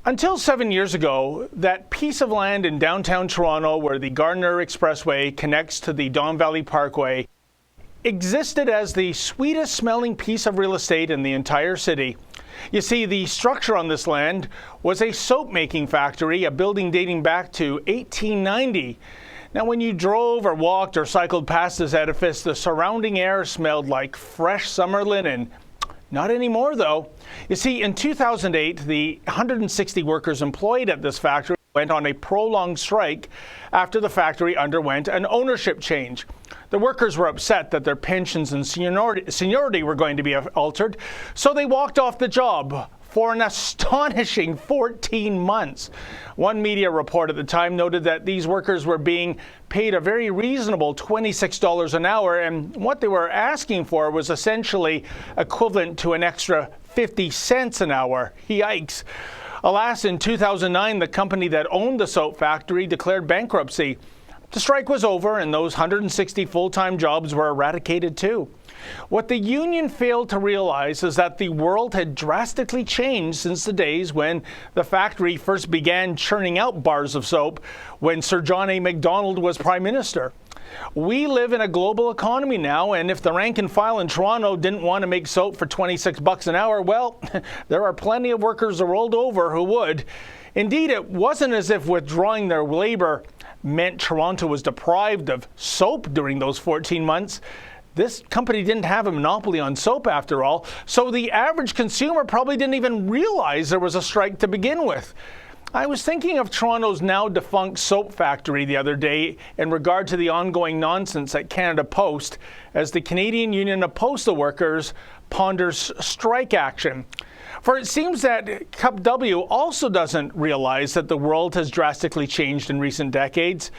Until 7 years ago, that piece of land in downtown Toronto where the Gardiner Expressway connects to the Don Valley Parkway existed as the sweetest smelling piece of real estate in the entire city. You see, the structure on this land was a soap making factory, a building dating back to 1890. Now, when you drove or walked or cycled past this edifice, the surrounding air smelled like fresh summer linen. Not anymore, though. You see, in 2008, the 160 workers employed at this factory went on a prolonged strike after the factory underwent an ownership change. The workers were upset that their pensions and seniority were going to be altered, so they walked off the job for an astonishing 14 months. One media report at the time noted that these workers were being paid a very reasonable $26 an hour, and what they were asking for was essentially equivalent to an extra 50 cents an hour. Yikes. Alas, in 2009, the company that owned the soap factory declared bankruptcy. The strike was over, and those 160 full-time jobs were eradicated too. What the union failed to realize is that the world had drastically changed since the days when the factory first began churning out bars of soap when Sir John A. Macdonald was Prime Minister. We live in a global economy now, and if the rank and file in Toronto didn't want to make soap for $26 an hour, well, there are plenty of workers the world over who would. Indeed, it wasn't as if withdrawing their labor meant Toronto was deprived of soap during those 14 months. This company didn't have a monopoly on soap after all, so the average consumer probably didn't even realize there was a strike to begin with. I was thinking of Toronto's now defunct soap factory the other day in regard to the ongoing nonsense at Canada Post as the Canadian Union of Postal Workers ponders strike action. For it seems that CUPW also doesn't realize that the world has drastically changed in recent decades.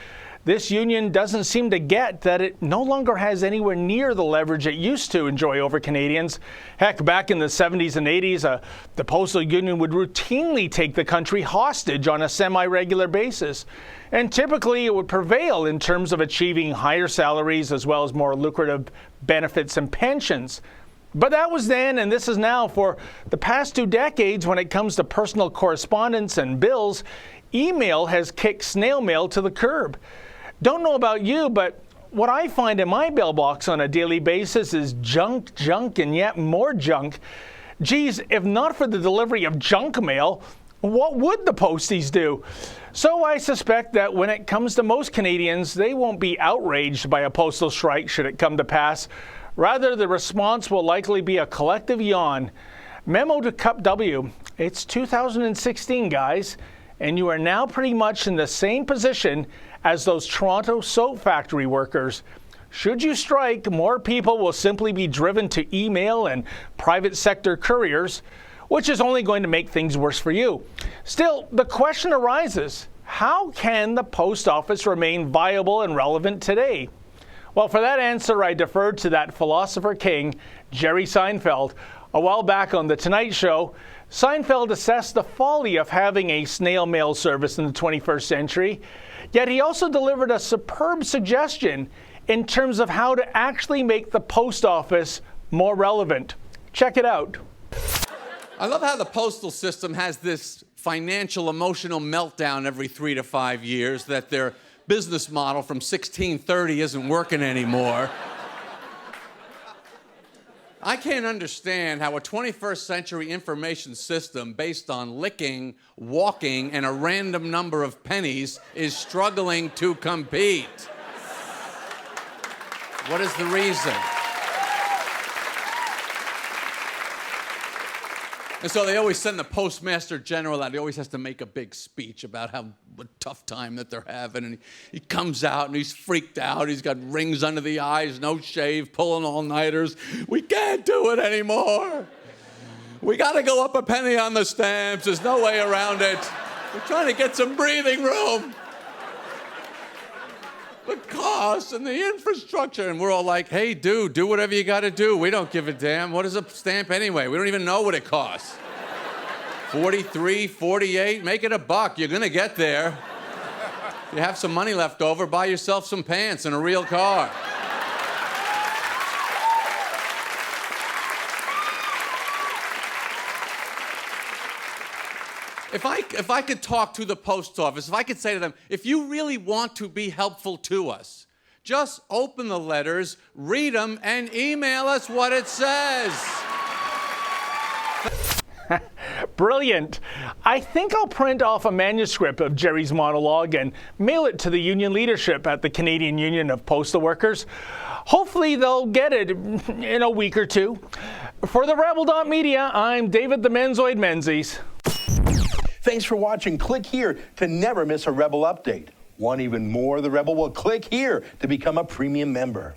This union doesn't seem to get that it no longer has anywhere near the leverage it used to enjoy over Canadians. Heck, back in the 70s and 80s, the postal union would routinely take the country hostage on a semi-regular basis. And typically it would prevail in terms of achieving higher salaries as well as more lucrative benefits and pensions. But that was then, and this is now. For the past 2 decades, when it comes to personal correspondence and bills, email has kicked snail mail to the curb. Don't know about you, but what I find in my mailbox on a daily basis is junk, and yet more junk. Geez, if not for the delivery of junk mail, what would the posties do? So I suspect that when it comes to most Canadians, they won't be outraged by a postal strike should it come to pass. Rather, the response will likely be a collective yawn. Memo to CUPW. It's 2016, guys, and you are now pretty much in the same position as those Toronto soap factory workers. Should you strike, more people will simply be driven to email and private sector couriers, which is only going to make things worse for you. Still, the question arises, how can the post office remain viable and relevant today? Well, for that answer, I deferred to that philosopher king, Jerry Seinfeld. A while back on The Tonight Show, Seinfeld assessed the folly of having a snail mail service in the 21st century, yet he also delivered a superb suggestion in terms of how to actually make the post office more relevant. Check it out. I love how the postal system has this financial, emotional meltdown every 3 to 5 years that their business model from 1630 isn't working anymore. I can't understand how a 21st century information system based on licking, walking, and a random number of pennies is struggling to compete. What is the reason? And so they always send the Postmaster General out. He always has to make a big speech about how a tough time that they're having. And he comes out and he's freaked out. He's got rings under the eyes, no shave, pulling all-nighters. We can't do it anymore. We got to go up a penny on the stamps. There's no way around it. We're trying to get some breathing room. The cost and the infrastructure. And we're all like, hey, dude, do whatever you got to do. We don't give a damn. What is a stamp anyway? We don't even know what it costs. 43, 48, make it $1. You're going to get there. You have some money left over, buy yourself some pants and a real car. If I could talk to the post office, if I could say to them, if you really want to be helpful to us, just open the letters, read them, and email us what it says. Brilliant. I think I'll print off a manuscript of Jerry's monologue and mail it to the union leadership at the Canadian Union of Postal Workers. Hopefully they'll get it in a week or two. For TheRebel.media, I'm David the Menzoid Menzies. Thanks for watching. Click here to never miss a Rebel update. Want even more of The Rebel? Well, click here to become a premium member.